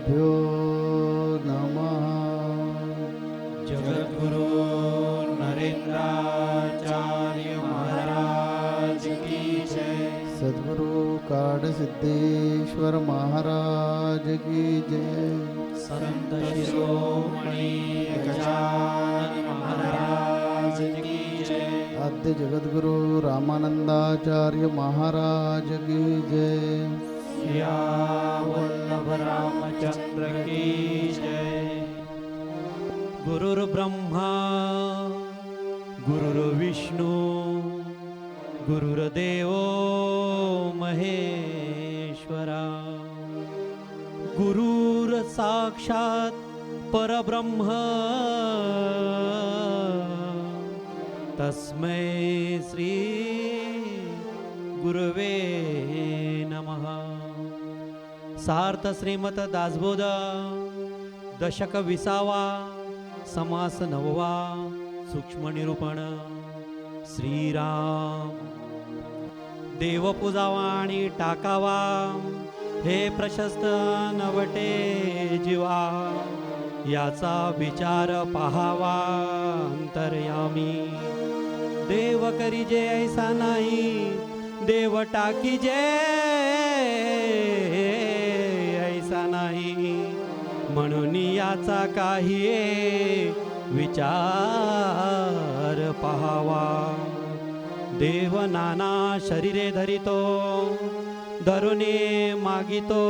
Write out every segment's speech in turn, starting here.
गुरुभ्यो नमः। जगद्गुरु नरेंद्राचार्य महाराज की जय। सद्गुरु काड सिद्धेश्वर महाराज की जय। संत शिरोमणि गजानन महाराज की जय। आद्य जगद्गुरु रामानंदाचार्य महाराज की जय। वल्लभ रामचंद्र की जय। गुरुर्ब्रह्मा गुरुर्विष्णु गुरुर्देवो महेश्वरा। गुरुर्साक्षात् परब्रह्म तस्मै श्री गुरुवे नमः। सार्थ श्रीमत दासबोध दशक 20वा समास 9वा सूक्ष्म निरूपण। श्रीराम देव पूजावा आणि टाकावा हे प्रशस्त नवटे जीवा। याचा विचार पहावा अंतर्यामी। देव करी जे ऐसा नाही देव टाकी जे ऐसा नाही। म्हणून याचा काही विचार पहावा। देव नाना शरीरे धरितो धरुने मागितो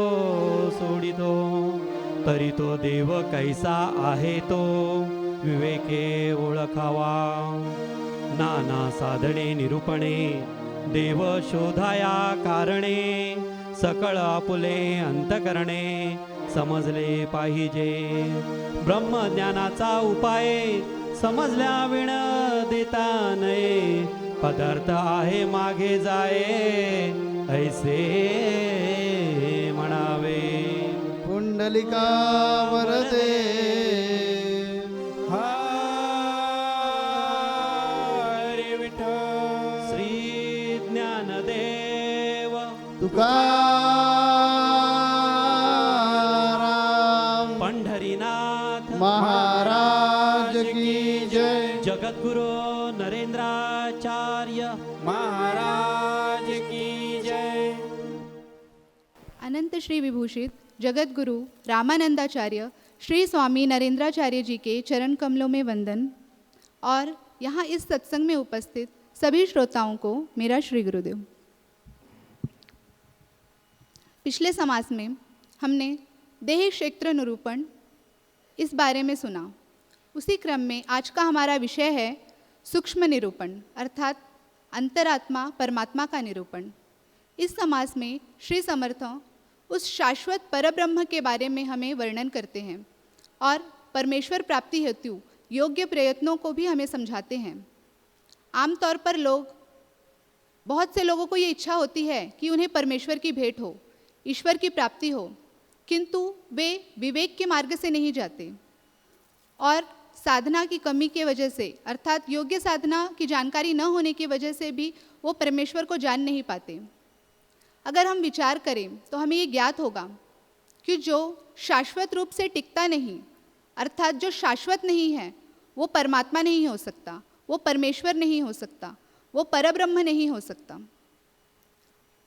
सोडितो। तरी तो देव कैसा आहे तो विवेके ओळखावा। नाना साधने निरूपणे देव शोधाया कारणे। सकळ आपुले अंतकरणे समजले पाहिजे। ब्रह्मज्ञानाचा उपाय समजल्या विण देता नये। पदार्थ आहे मागे जाये ऐसे म्हणावे। पुंडलिका वरदे हरी विठ्ठल। श्री ज्ञानदेव तुकाराम पंढरीनाथ महाराज की जय। जगद्गुरु नरेंद्राचार्य महाराज की जय। अनंत श्री विभूषित जगतगुरु रामानंदाचार्य श्री स्वामी नरेंद्राचार्य जी के चरण कमलों में वंदन और यहाँ इस सत्संग में उपस्थित सभी श्रोताओं को मेरा श्री गुरुदेव। पिछले समास में हमने देह क्षेत्र निरूपण इस बारे में सुना। उसी क्रम में आज का हमारा विषय है सूक्ष्म निरूपण अर्थात अंतरात्मा परमात्मा का निरूपण। इस समास में श्री समर्थ उस शाश्वत परब्रह्म के बारे में हमें वर्णन करते हैं और परमेश्वर प्राप्ति हेतु योग्य प्रयत्नों को भी हमें समझाते हैं। आमतौर पर बहुत से लोगों को ये इच्छा होती है कि उन्हें परमेश्वर की भेंट हो, ईश्वर की प्राप्ति हो, किंतु वे विवेक के मार्ग से नहीं जाते और साधना की कमी के वजह से अर्थात योग्य साधना की जानकारी न होने की वजह से भी वो परमेश्वर को जान नहीं पाते। अगर हम विचार करें तो हमें ये ज्ञात होगा कि जो शाश्वत रूप से टिकता नहीं अर्थात जो शाश्वत नहीं है वो परमात्मा नहीं हो सकता, वो परमेश्वर नहीं हो सकता, वो परब्रह्म नहीं हो सकता।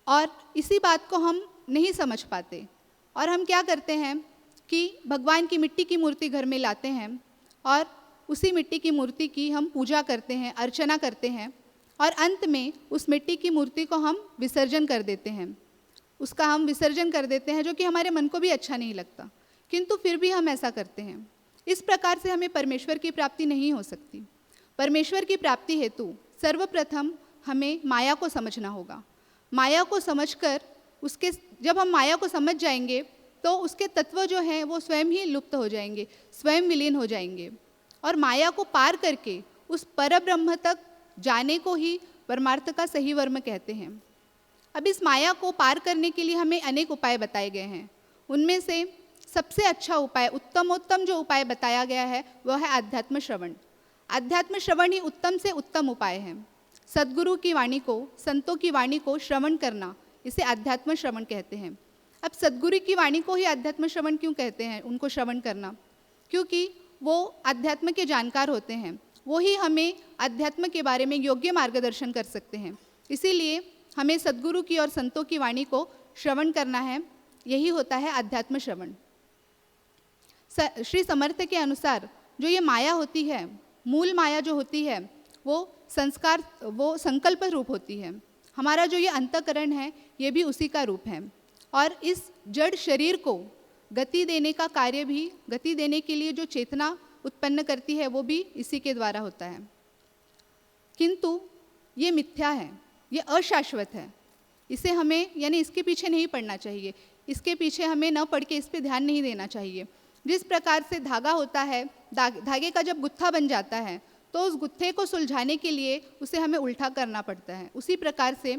और इसी बात को हम नहीं समझ पाते और हम क्या करते हैं कि भगवान की मिट्टी की मूर्ति घर में लाते हैं और उसी मिट्टी की मूर्ति की हम पूजा करते हैं, अर्चना करते हैं और अंत में उस मिट्टी की मूर्ति को हम विसर्जन कर देते हैं। उसका हम विसर्जन कर देते हैं जो कि हमारे मन को भी अच्छा नहीं लगता, किंतु फिर भी हम ऐसा करते हैं। इस प्रकार से हमें परमेश्वर की प्राप्ति नहीं हो सकती। परमेश्वर की प्राप्ति हेतु सर्वप्रथम हमें माया को समझना होगा। माया को समझकर जब हम माया को समझ जाएंगे तो उसके तत्व जो हैं वो स्वयं ही लुप्त हो जाएंगे, स्वयं विलीन हो जाएंगे और माया को पार करके उस परब्रह्म तक जाने को ही परमार्थ का सही वर्म कहते हैं। अब इस माया को पार करने के लिए हमें अनेक उपाय बताए गए हैं। उनमें से सबसे अच्छा उपाय, उत्तमोत्तम जो उपाय बताया गया है वह है आध्यात्म श्रवण। आध्यात्म श्रवण ही उत्तम से उत्तम उपाय है। सद्गुरु की वाणी को, संतों की वाणी को श्रवण करना, इसे आध्यात्म श्रवण कहते हैं। अब सद्गुरु की वाणी को ही अध्यात्म श्रवण क्यों कहते हैं, उनको श्रवण करना? क्योंकि वो अध्यात्म के जानकार होते हैं, वो ही हमें अध्यात्म के बारे में योग्य मार्गदर्शन कर सकते हैं। इसीलिए हमें सद्गुरु की और संतों की वाणी को श्रवण करना है, यही होता है अध्यात्म श्रवण। श्री समर्थ के अनुसार जो ये माया होती है, मूल माया जो होती है, वो संकल्प रूप होती है। हमारा जो ये अंतःकरण है, ये भी उसी का रूप है। और इस जड़ शरीर को गति देने का कार्य भी, गति देने के लिए जो चेतना उत्पन्न करती है, वो भी इसी के द्वारा होता है। किंतु ये मिथ्या है, ये अशाश्वत है। इसे हमें, यानी इसके पीछे नहीं पड़ना चाहिए, इसके पीछे हमें न पड़ के इस पे ध्यान नहीं देना चाहिए। जिस प्रकार से धागा होता है, धागे का जब गुत्था बन जाता है तो उस गुत्थे को सुलझाने के लिए उसे हमें उल्टा करना पड़ता है। उसी प्रकार से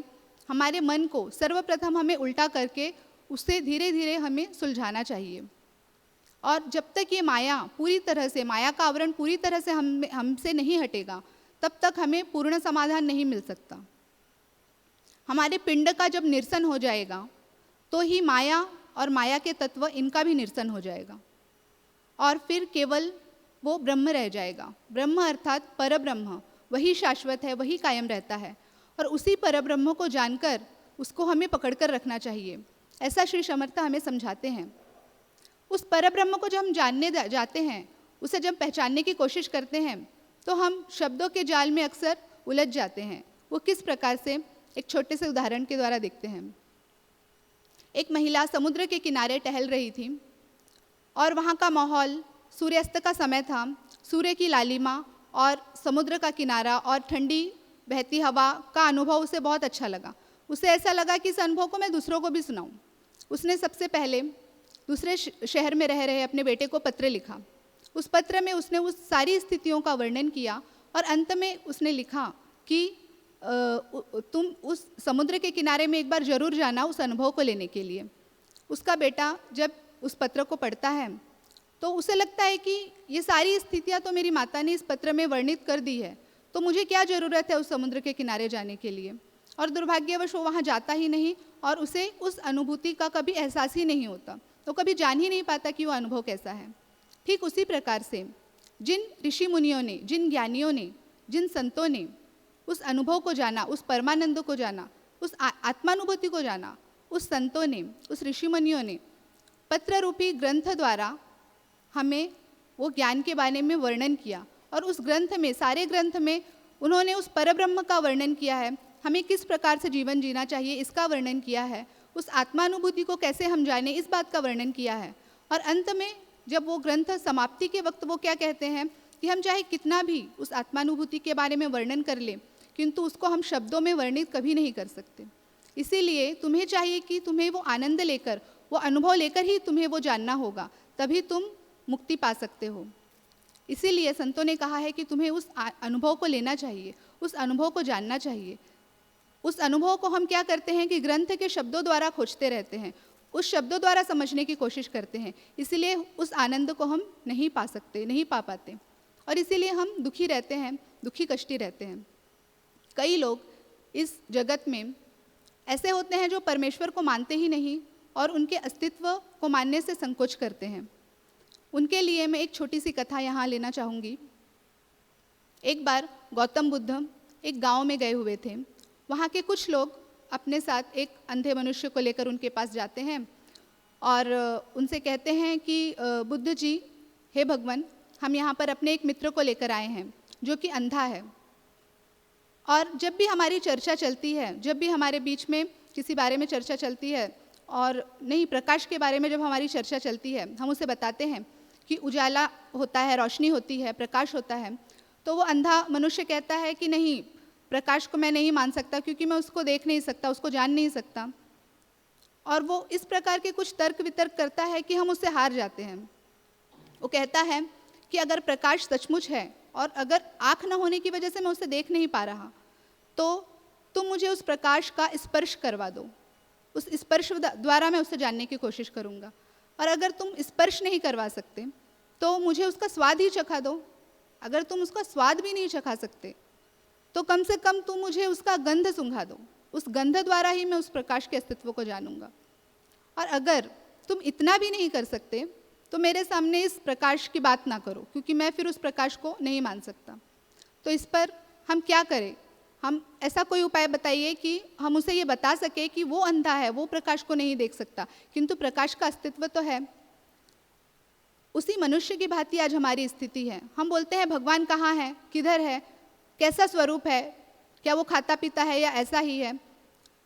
हमारे मन को सर्वप्रथम हमें उल्टा करके उससे धीरे धीरे हमें सुलझाना चाहिए। और जब तक ये माया पूरी तरह से, माया का आवरण पूरी तरह से हमसे नहीं हटेगा, तब तक हमें पूर्ण समाधान नहीं मिल सकता। हमारे पिंड का जब निरसन हो जाएगा तो ही माया और माया के तत्व, इनका भी निरसन हो जाएगा और फिर केवल वो ब्रह्म रह जाएगा। ब्रह्म अर्थात परब्रह्म, वही शाश्वत है, वही कायम रहता है। और उसी परब्रह्म को जानकर उसको हमें पकड़कर रखना चाहिए, ऐसा श्री समर्थ हमें समझाते हैं। उस परब्रह्म को जब हम जानने जाते हैं, उसे जब पहचानने की कोशिश करते हैं, तो हम शब्दों के जाल में अक्सर उलझ जाते हैं। वो किस प्रकार से, एक छोटे से उदाहरण के द्वारा देखते हैं। एक महिला समुद्र के किनारे टहल रही थी और वहाँ का माहौल, सूर्यास्त का समय था, सूर्य की लालिमा और समुद्र का किनारा और ठंडी बहती हवा का अनुभव उसे बहुत अच्छा लगा। उसे ऐसा लगा कि इस अनुभव को मैं दूसरों को भी सुनाऊं। उसने सबसे पहले दूसरे शहर में रह रहे अपने बेटे को पत्र लिखा। उस पत्र में उसने उस सारी स्थितियों का वर्णन किया और अंत में उसने लिखा कि तुम उस समुद्र के किनारे में एक बार जरूर जाना उस अनुभव को लेने के लिए। उसका बेटा जब उस पत्र को पढ़ता है तो उसे लगता है कि ये सारी स्थितियाँ तो मेरी माता ने इस पत्र में वर्णित कर दी है, तो मुझे क्या ज़रूरत है उस समुद्र के किनारे जाने के लिए। और दुर्भाग्यवश वो वहाँ जाता ही नहीं और उसे उस अनुभूति का कभी एहसास ही नहीं होता, तो कभी जान ही नहीं पाता कि वो अनुभव कैसा है। ठीक उसी प्रकार से जिन ऋषि मुनियों ने, जिन ज्ञानियों ने, जिन संतों ने उस अनुभव को जाना, उस परमानंद को जाना, उस आत्मानुभूति को जाना, उस संतों ने, उस ऋषि मुनियों ने पत्र रूपी ग्रंथ द्वारा हमें वो ज्ञान के बारे में वर्णन किया। और उस ग्रंथ में, सारे ग्रंथ में उन्होंने उस परब्रह्म का वर्णन किया है, हमें किस प्रकार से जीवन जीना चाहिए इसका वर्णन किया है, उस आत्मानुभूति को कैसे हम जाने इस बात का वर्णन किया है। और अंत में जब वो ग्रंथ समाप्ति के वक्त वो क्या कहते हैं कि हम चाहे कितना भी उस आत्मानुभूति के बारे में वर्णन कर लें, किंतु उसको हम शब्दों में वर्णित कभी नहीं कर सकते। इसीलिए तुम्हें चाहिए कि तुम्हें वो आनंद लेकर, वो अनुभव लेकर ही तुम्हें वो जानना होगा, तभी तुम मुक्ति पा सकते हो। इसीलिए संतों ने कहा है कि तुम्हें उस अनुभव को लेना चाहिए, उस अनुभव को जानना चाहिए। उस अनुभव को हम क्या करते हैं कि ग्रंथ के शब्दों द्वारा खोजते रहते हैं, उस शब्दों द्वारा समझने की कोशिश करते हैं, इसीलिए उस आनंद को हम नहीं पा सकते, नहीं पा पाते, और इसीलिए हम दुखी रहते हैं, दुखी कष्टी रहते हैं। कई लोग इस जगत में ऐसे होते हैं जो परमेश्वर को मानते ही नहीं और उनके अस्तित्व को मानने से संकोच करते हैं। उनके लिए मैं एक छोटी सी कथा यहाँ लेना चाहूँगी। एक बार गौतम बुद्ध एक गांव में गए हुए थे। वहाँ के कुछ लोग अपने साथ एक अंधे मनुष्य को लेकर उनके पास जाते हैं और उनसे कहते हैं कि बुद्ध जी, हे भगवान, हम यहाँ पर अपने एक मित्र को लेकर आए हैं जो कि अंधा है, और जब भी हमारी चर्चा चलती है, जब भी हमारे बीच में किसी बारे में चर्चा चलती है, और नहीं, प्रकाश के बारे में जब हमारी चर्चा चलती है, हम उसे बताते हैं कि उजाला होता है, रोशनी होती है, प्रकाश होता है, तो वो अंधा मनुष्य कहता है कि नहीं, प्रकाश को मैं नहीं मान सकता क्योंकि मैं उसको देख नहीं सकता, उसको जान नहीं सकता। और वो इस प्रकार के कुछ तर्क वितर्क करता है कि हम उससे हार जाते हैं। वो कहता है कि अगर प्रकाश सचमुच है और अगर आँख न होने की वजह से मैं उसे देख नहीं पा रहा, तो तुम मुझे उस प्रकाश का स्पर्श करवा दो, उस स्पर्श द्वारा मैं उसे जानने की कोशिश करूँगा। और अगर तुम स्पर्श नहीं करवा सकते तो मुझे उसका स्वाद ही चखा दो। अगर तुम उसका स्वाद भी नहीं चखा सकते तो कम से कम तुम मुझे उसका गंध सूंघा दो, उस गंध द्वारा ही मैं उस प्रकाश के अस्तित्व को जानूंगा। और अगर तुम इतना भी नहीं कर सकते तो मेरे सामने इस प्रकाश की बात ना करो, क्योंकि मैं फिर उस प्रकाश को नहीं मान सकता। तो इस पर हम क्या करें? हम ऐसा कोई उपाय बताइए कि हम उसे ये बता सके कि वो अंधा है, वो प्रकाश को नहीं देख सकता, किंतु प्रकाश का अस्तित्व तो है। उसी मनुष्य की भांति आज हमारी स्थिति है। हम बोलते हैं भगवान कहाँ है, किधर है, कैसा स्वरूप है, क्या वो खाता पीता है या ऐसा ही है।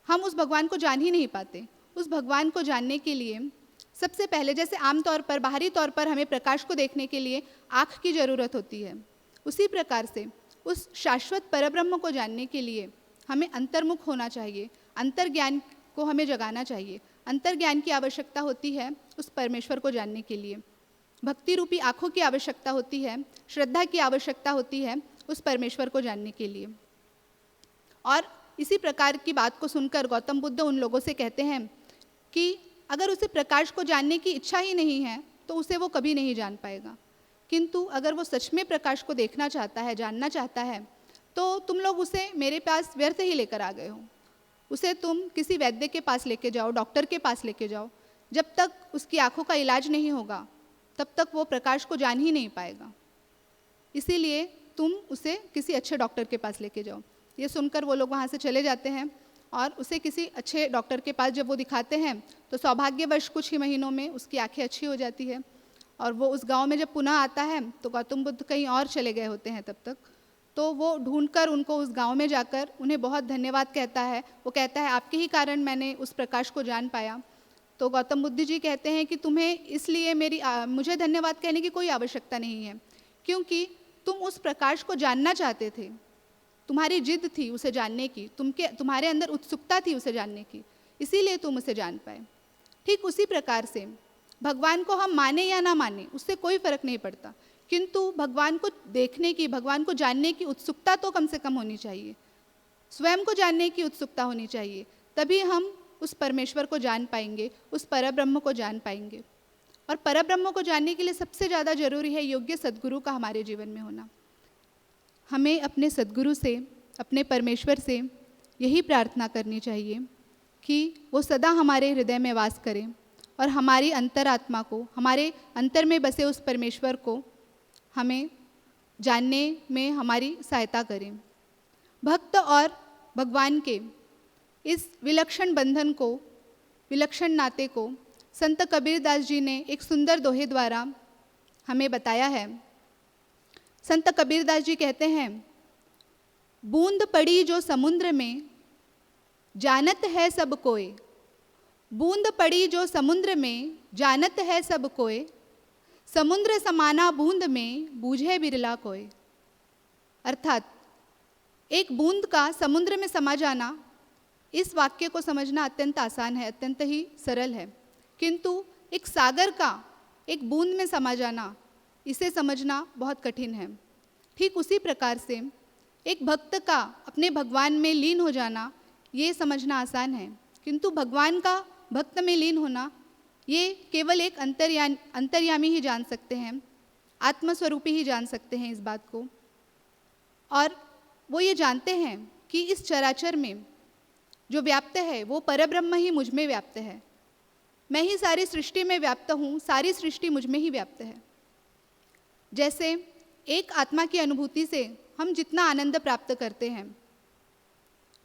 हम उस भगवान को जान ही नहीं पाते। उस भगवान को जानने के लिए सबसे पहले, जैसे आमतौर पर बाहरी तौर पर हमें प्रकाश को देखने के लिए आँख की ज़रूरत होती है, उसी प्रकार से उस शाश्वत परब्रह्म को जानने के लिए हमें अंतर्मुख होना चाहिए। अंतर्ज्ञान को हमें जगाना चाहिए। अंतर्ज्ञान की आवश्यकता होती है उस परमेश्वर को जानने के लिए। भक्ति रूपी आँखों की आवश्यकता होती है, श्रद्धा की आवश्यकता होती है उस परमेश्वर को जानने के लिए। और इसी प्रकार की बात को सुनकर गौतम बुद्ध उन लोगों से कहते हैं कि अगर उसे प्रकाश को जानने की इच्छा ही नहीं है तो उसे वो कभी नहीं जान पाएगा। किंतु अगर वो सच में प्रकाश को देखना चाहता है, जानना चाहता है, तो तुम लोग उसे मेरे पास व्यर्थ ही लेकर आ गए हो। उसे तुम किसी वैद्य के पास लेके जाओ, डॉक्टर के पास लेके जाओ। जब तक उसकी आँखों का इलाज नहीं होगा तब तक वो प्रकाश को जान ही नहीं पाएगा। इसीलिए तुम उसे किसी अच्छे डॉक्टर के पास लेके जाओ। ये सुनकर वो लोग वहाँ से चले जाते हैं और उसे किसी अच्छे डॉक्टर के पास जब वो दिखाते हैं तो सौभाग्यवश कुछ ही महीनों में उसकी आंखें अच्छी हो जाती है। और वो उस गांव में जब पुनः आता है तो गौतम बुद्ध कहीं और चले गए होते हैं तब तक, तो वो ढूंढकर उनको उस गांव में जाकर उन्हें बहुत धन्यवाद कहता है। वो कहता है आपके ही कारण मैंने उस प्रकाश को जान पाया। तो गौतम बुद्ध जी कहते हैं कि तुम्हें इसलिए मुझे धन्यवाद कहने की कोई आवश्यकता नहीं है, क्योंकि तुम उस प्रकाश को जानना चाहते थे। तुम्हारी जिद थी उसे जानने की, तुम्हारे अंदर उत्सुकता थी उसे जानने की, इसीलिए तुम उसे जान पाए। ठीक उसी प्रकार से भगवान को हम माने या ना माने उससे कोई फर्क नहीं पड़ता, किंतु भगवान को देखने की, भगवान को जानने की उत्सुकता तो कम से कम होनी चाहिए। स्वयं को जानने की उत्सुकता होनी चाहिए, तभी हम उस परमेश्वर को जान पाएंगे, उस परब्रह्म को जान पाएंगे। और परब्रह्म को जानने के लिए सबसे ज़्यादा जरूरी है योग्य सद्गुरु का हमारे जीवन में होना। हमें अपने सद्गुरु से, अपने परमेश्वर से यही प्रार्थना करनी चाहिए कि वो सदा हमारे हृदय में वास करें और हमारी अंतरात्मा को, हमारे अंतर में बसे उस परमेश्वर को हमें जानने में हमारी सहायता करें। भक्त और भगवान के इस विलक्षण बंधन को, विलक्षण नाते को संत कबीरदास जी ने एक सुंदर दोहे द्वारा हमें बताया है। संत कबीरदास जी कहते हैं, बूंद पड़ी जो समुद्र में जानत है सब कोय, बूंद पड़ी जो समुद्र में जानत है सब कोय, समुद्र समाना बूंद में बूझे बिरला कोय। अर्थात एक बूंद का समुद्र में समा जाना, इस वाक्य को समझना अत्यंत आसान है, अत्यंत ही सरल है, किंतु एक सागर का एक बूंद में समा जाना, इसे समझना बहुत कठिन है। ठीक उसी प्रकार से एक भक्त का अपने भगवान में लीन हो जाना, ये समझना आसान है, किंतु भगवान का भक्त में लीन होना, ये केवल एक अंतर्यामी ही जान सकते हैं, आत्मस्वरूपी ही जान सकते हैं इस बात को। और वो ये जानते हैं कि इस चराचर में जो व्याप्त है वो परब्रह्म ही मुझ में व्याप्त है। मैं ही सारी सृष्टि में व्याप्त हूँ, सारी सृष्टि मुझ में ही व्याप्त है। जैसे एक आत्मा की अनुभूति से हम जितना आनंद प्राप्त करते हैं,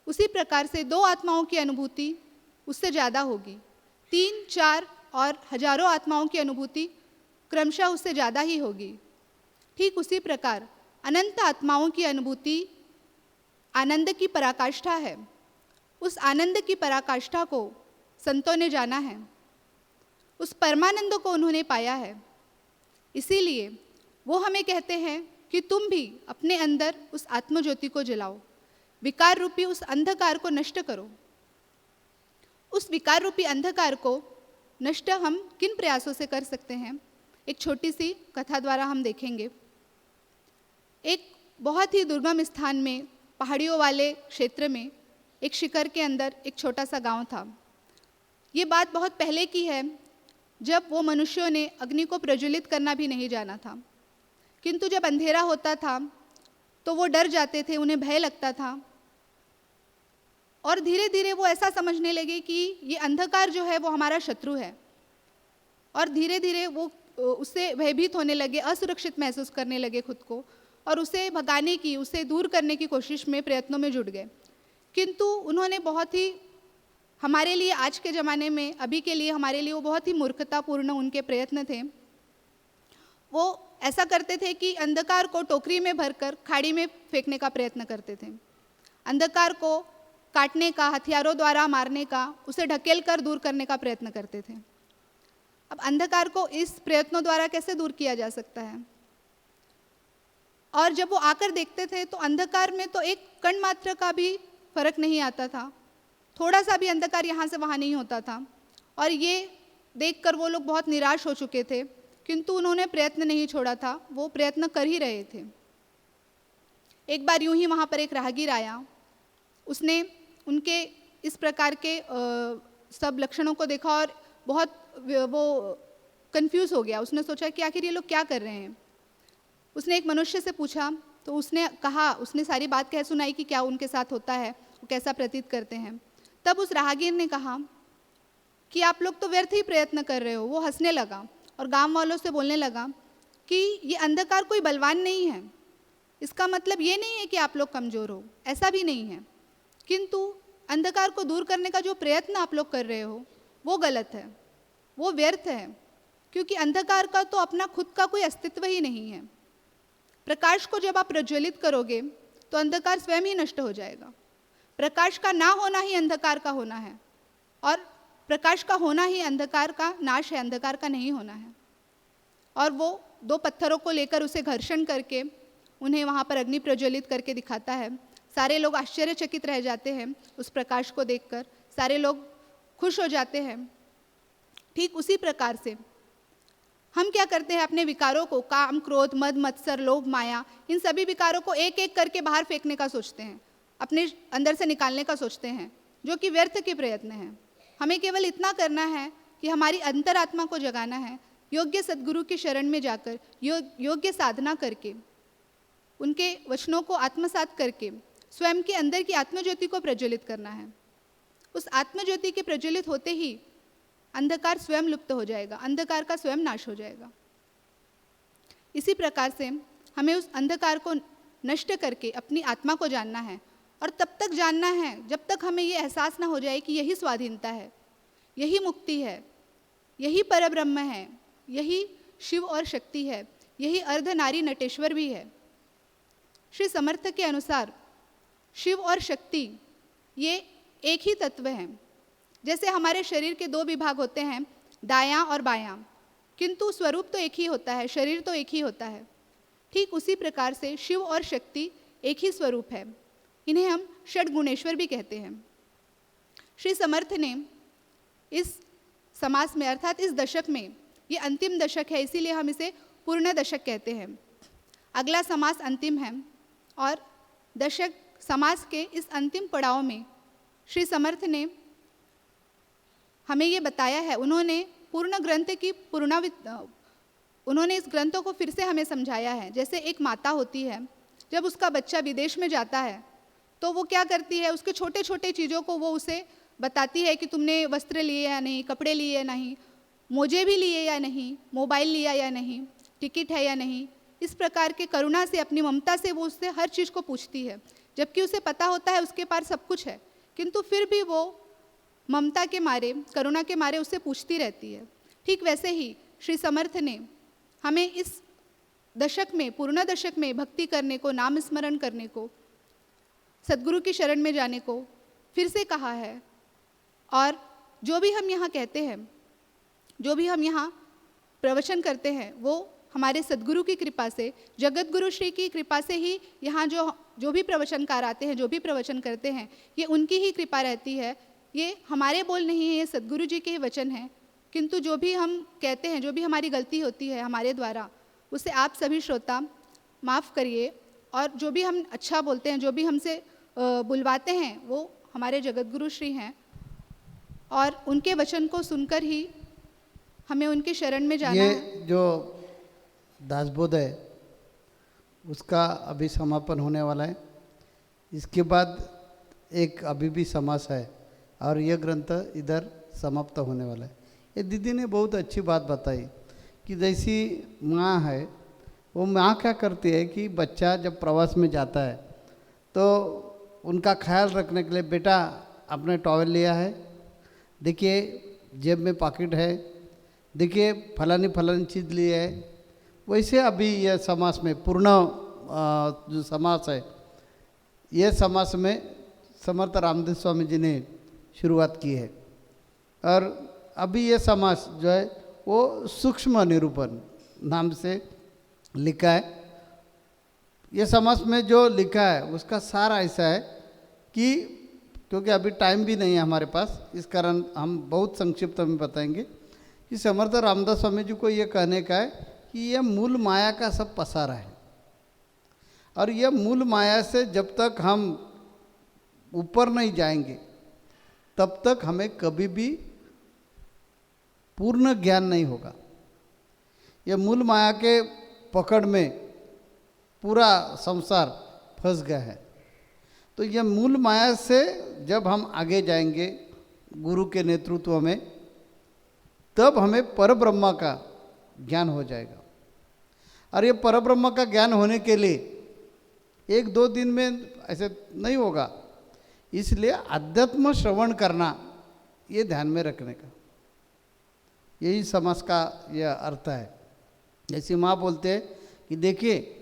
उसी प्रकार से दो आत्माओं की अनुभूति उससे ज़्यादा होगी, 3, 4 और हजारों आत्माओं की अनुभूति क्रमशः उससे ज़्यादा ही होगी। ठीक उसी प्रकार अनंत आत्माओं की अनुभूति आनंद की पराकाष्ठा है। उस आनंद की पराकाष्ठा को संतों ने जाना है, उस परमानंद को उन्होंने पाया है। इसीलिए वो हमें कहते हैं कि तुम भी अपने अंदर उस आत्मज्योति को जलाओ, विकार रूपी उस अंधकार को नष्ट करो। उस विकार रूपी अंधकार को नष्ट हम किन प्रयासों से कर सकते हैं, एक छोटी सी कथा द्वारा हम देखेंगे। एक बहुत ही दुर्गम स्थान में, पहाड़ियों वाले क्षेत्र में, एक शिखर के अंदर एक छोटा सा गांव था। ये बात बहुत पहले की है, जब वो मनुष्यों ने अग्नि को प्रज्वलित करना भी नहीं जाना था, किंतु जब अंधेरा होता था तो वो डर जाते थे, उन्हें भय लगता था। और धीरे धीरे वो ऐसा समझने लगे कि ये अंधकार जो है वो हमारा शत्रु है, और धीरे धीरे वो उससे भयभीत होने लगे, असुरक्षित महसूस करने लगे खुद को, और उसे भगाने की, उसे दूर करने की कोशिश में, प्रयत्नों में जुट गए। किंतु उन्होंने बहुत ही, हमारे लिए आज के ज़माने में, अभी के लिए हमारे लिए वो बहुत ही मूर्खतापूर्ण उनके प्रयत्न थे। वो ऐसा करते थे कि अंधकार को टोकरी में भरकर खाड़ी में फेंकने का प्रयत्न करते थे, अंधकार को काटने का, हथियारों द्वारा मारने का, उसे ढकेल कर दूर करने का प्रयत्न करते थे। अब अंधकार को इस प्रयत्नों द्वारा कैसे दूर किया जा सकता है? और जब वो आकर देखते थे तो अंधकार में तो एक कण मात्र का भी फर्क नहीं आता था, थोड़ा सा भी अंधकार यहाँ से वहाँ नहीं होता था, और ये देखकर वो लोग बहुत निराश हो चुके थे। किंतु उन्होंने प्रयत्न नहीं छोड़ा था, वो प्रयत्न कर ही रहे थे। एक बार यूं ही वहाँ पर एक राहगीर आया, उसने उनके इस प्रकार के सब लक्षणों को देखा और बहुत वो कंफ्यूज हो गया। उसने सोचा कि आखिर ये लोग क्या कर रहे हैं। उसने एक मनुष्य से पूछा, तो उसने कहा, उसने सारी बात कह सुनाई कि क्या उनके साथ होता है, वो कैसा प्रतीत करते हैं। तब उस राहगीर ने कहा कि आप लोग तो व्यर्थ ही प्रयत्न कर रहे हो। वो हंसने लगा और गांव वालों से बोलने लगा कि ये अंधकार कोई बलवान नहीं है, इसका मतलब ये नहीं है कि आप लोग कमज़ोर हो, ऐसा भी नहीं है, किंतु अंधकार को दूर करने का जो प्रयत्न आप लोग कर रहे हो वो गलत है, वो व्यर्थ है, क्योंकि अंधकार का तो अपना खुद का कोई अस्तित्व ही नहीं है। प्रकाश को जब आप प्रज्वलित करोगे तो अंधकार स्वयं ही नष्ट हो जाएगा। प्रकाश का ना होना ही अंधकार का होना है, और प्रकाश का होना ही अंधकार का नाश है, अंधकार का नहीं होना है। और वो दो पत्थरों को लेकर उसे घर्षण करके उन्हें वहाँ पर अग्नि प्रज्वलित करके दिखाता है। सारे लोग आश्चर्यचकित रह जाते हैं उस प्रकाश को देखकर, सारे लोग खुश हो जाते हैं। ठीक उसी प्रकार से हम क्या करते हैं, अपने विकारों को, काम, क्रोध, मद, मत्सर, लोभ, माया, इन सभी विकारों को एक एक करके बाहर फेंकने का सोचते हैं, अपने अंदर से निकालने का सोचते हैं, जो कि व्यर्थ के प्रयत्न हैं। हमें केवल इतना करना है कि हमारी अंतरात्मा को जगाना है, योग्य सद्गुरु की शरण में जाकर योग्य साधना करके, उनके वचनों को आत्मसात करके स्वयं के अंदर की आत्मज्योति को प्रज्वलित करना है। उस आत्मज्योति के प्रज्वलित होते ही अंधकार स्वयं लुप्त हो जाएगा, अंधकार का स्वयं नाश हो जाएगा। इसी प्रकार से हमें उस अंधकार को नष्ट करके अपनी आत्मा को जानना है, और तब तक जानना है जब तक हमें ये एहसास ना हो जाए कि यही स्वाधीनता है, यही मुक्ति है, यही परब्रह्म है, यही शिव और शक्ति है, यही अर्धनारी नटेश्वर भी है। श्री समर्थ के अनुसार शिव और शक्ति ये एक ही तत्व हैं। जैसे हमारे शरीर के दो विभाग होते हैं, दायां और बायां, किंतु स्वरूप तो एक ही होता है, शरीर तो एक ही होता है। ठीक उसी प्रकार से शिव और शक्ति एक ही स्वरूप है, इन्हें हम षड्गुणेश्वर भी कहते हैं। श्री समर्थ ने इस समास में, अर्थात इस दशक में, ये अंतिम दशक है इसीलिए हम इसे पूर्ण दशक कहते हैं। अगला समास अंतिम है, और दशक समास के इस अंतिम पड़ाव में श्री समर्थ ने हमें ये बताया है, उन्होंने पूर्ण ग्रंथ की उन्होंने इस ग्रंथों को फिर से हमें समझाया है। जैसे एक माता होती है, जब उसका बच्चा विदेश में जाता है तो वो क्या करती है, उसके छोटे छोटे चीज़ों को वो उसे बताती है कि तुमने वस्त्र लिए या नहीं, कपड़े लिए या नहीं, मोजे भी लिए या नहीं, मोबाइल लिया या नहीं, टिकट है या नहीं। इस प्रकार के करुणा से, अपनी ममता से वो उससे हर चीज़ को पूछती है, जबकि उसे पता होता है उसके पास सब कुछ है, किंतु फिर भी वो ममता के मारे, करुणा के मारे उससे पूछती रहती है। ठीक वैसे ही श्री समर्थ ने हमें इस दशक में, पूर्ण दशक में भक्ति करने को, नाम स्मरण करने को, सद्गुरु की शरण में जाने को फिर से कहा है। और जो भी हम यहाँ कहते हैं, जो भी हम यहाँ प्रवचन करते हैं, वो हमारे सद्गुरु की कृपा से, जगत गुरु श्री की कृपा से ही यहाँ जो भी प्रवचनकार आते हैं, जो भी प्रवचन करते हैं, ये उनकी ही कृपा रहती है। ये हमारे बोल नहीं है, ये सद्गुरु जी के ही वचन हैं। किंतु जो भी हम कहते हैं, जो भी हमारी गलती होती है हमारे द्वारा, उसे आप सभी श्रोता माफ़ करिए। और जो भी हम अच्छा बोलते हैं, जो भी हमसे बुलवाते हैं, वो हमारे जगत गुरु श्री हैं, और उनके वचन को सुनकर ही हमें उनके शरण में जाना है। ये जो दासबोध है उसका अभी समापन होने वाला है। इसके बाद एक अभी भी समास है और यह ग्रंथ इधर समाप्त होने वाला है। ये दीदी ने बहुत अच्छी बात बताई कि जैसी माँ है, वो माँ क्या करती है कि बच्चा जब प्रवास में जाता है तो उनका ख्याल रखने के लिए, बेटा आपने टॉवेल लिया है, देखिए जेब में पॉकेट है, देखिए फलानी फलानी चीज़ ली है। वैसे अभी यह समास में पूर्ण जो समास है, यह समास में समर्थ रामदेव स्वामी जी ने शुरुआत की है। और अभी यह समास जो है वो सूक्ष्म निरूपण नाम से लिखा है। ये समास में जो लिखा है उसका सार ऐसा है कि, क्योंकि अभी टाइम भी नहीं है हमारे पास, इस कारण हम बहुत संक्षिप्त में बताएंगे कि समर्थ रामदास स्वामी जी को ये कहने का है कि यह मूल माया का सब पसारा है, और यह मूल माया से जब तक हम ऊपर नहीं जाएंगे तब तक हमें कभी भी पूर्ण ज्ञान नहीं होगा। यह मूल माया के पकड़ में पूरा संसार फंस गया है। तो यह मूल माया से जब हम आगे जाएंगे गुरु के नेतृत्व में, तब हमें परब्रह्म का ज्ञान हो जाएगा। और ये परब्रह्म का ज्ञान होने के लिए 1-2 दिन में ऐसे नहीं होगा, इसलिए अध्यात्म श्रवण करना ये ध्यान में रखने का, यही समास का यह अर्थ है। जैसे माँ बोलते हैं कि देखिए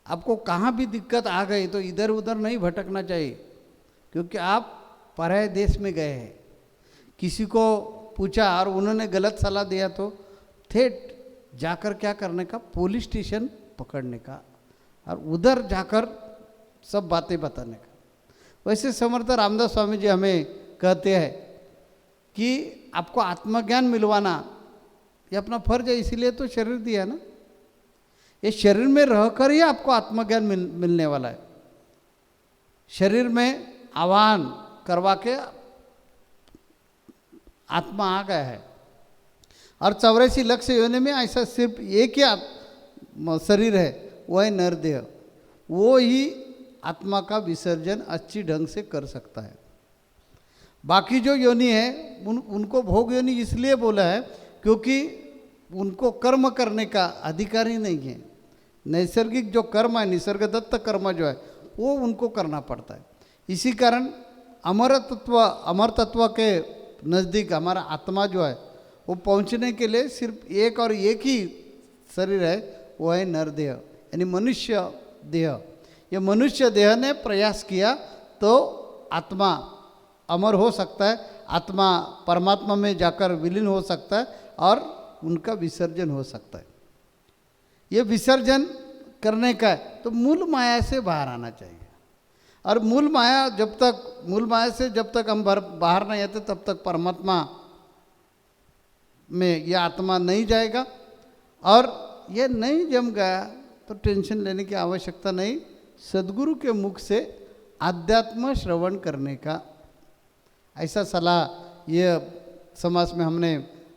आपको कहाँ भी दिक्कत आ गई तो इधर उधर नहीं भटकना चाहिए, क्योंकि आप पराये देश में गए हैं। किसी को पूछा और उन्होंने गलत सलाह दिया तो ठेठ जाकर क्या करने का, पुलिस स्टेशन पकड़ने का और उधर जाकर सब बातें बताने का। वैसे समर्थ रामदास स्वामी जी हमें कहते हैं कि आपको आत्मज्ञान मिलवाना ये अपना फर्ज है, इसीलिए तो शरीर दिया है ना। ये शरीर में रहकर ही आपको आत्मज्ञान मिलने वाला है। शरीर में आह्वान करवा के आत्मा आ गया है। और 84 लक्ष योनि में ऐसा सिर्फ एक ही शरीर है, वह है नरदेह। वो ही आत्मा का विसर्जन अच्छी ढंग से कर सकता है। बाकी जो योनि है उनको भोग योनि इसलिए बोला है क्योंकि उनको कर्म करने का अधिकार ही नहीं है। नैसर्गिक जो कर्म है, निसर्गदत्त कर्म जो है वो उनको करना पड़ता है। इसी कारण अमर तत्व के नज़दीक हमारा आत्मा जो है वो पहुंचने के लिए सिर्फ एक और एक ही शरीर है, वो है नरदेह यानी मनुष्य देह। ये मनुष्य देह ने प्रयास किया तो आत्मा अमर हो सकता है, आत्मा परमात्मा में जाकर विलीन हो सकता है और उनका विसर्जन हो सकता है। ये विसर्जन करने का है तो मूल माया से बाहर आना चाहिए। और मूल माया से जब तक हम बाहर नहीं आते तब तक परमात्मा में यह आत्मा नहीं जाएगा। और ये नहीं जम गया तो टेंशन लेने की आवश्यकता नहीं। सद्गुरु के मुख से आध्यात्म श्रवण करने का ऐसा सलाह ये समाज में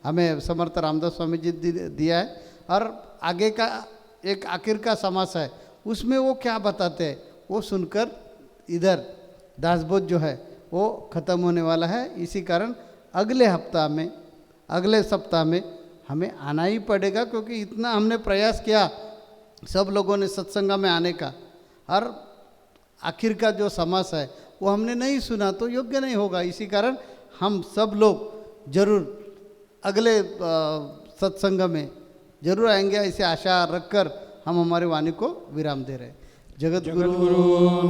हमें समर्थ रामदास स्वामी जी दिया है। और आगे का एक आखिर का समास है, उसमें वो क्या बताते हैं वो सुनकर इधर दासबोध जो है वो ख़त्म होने वाला है। इसी कारण अगले सप्ताह में हमें आना ही पड़ेगा, क्योंकि इतना हमने प्रयास किया सब लोगों ने सत्संग में आने का, और आखिर का जो समास है वो हमने नहीं सुना तो योग्य नहीं होगा। इसी कारण हम सब लोग जरूर अगले सत्संग में जरूर आएंगे, ऐसे आशा रखकर हम हमारे वाणी को विराम दे रहे हैं। जगत गुरु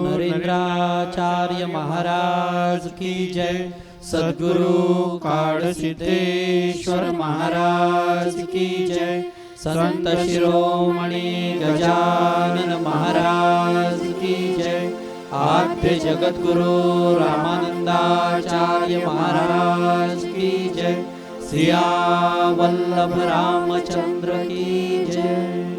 नरेंद्राचार्य महाराज की जय। सद्गुरु काड़ सिद्धेश्वर महाराज की जय। संत शिरोमणि गजानन महाराज की जय। आद्य जगत गुरु रामानंदाचार्य महाराज की जय। सिया वल्लभ रामचंद्र की जय।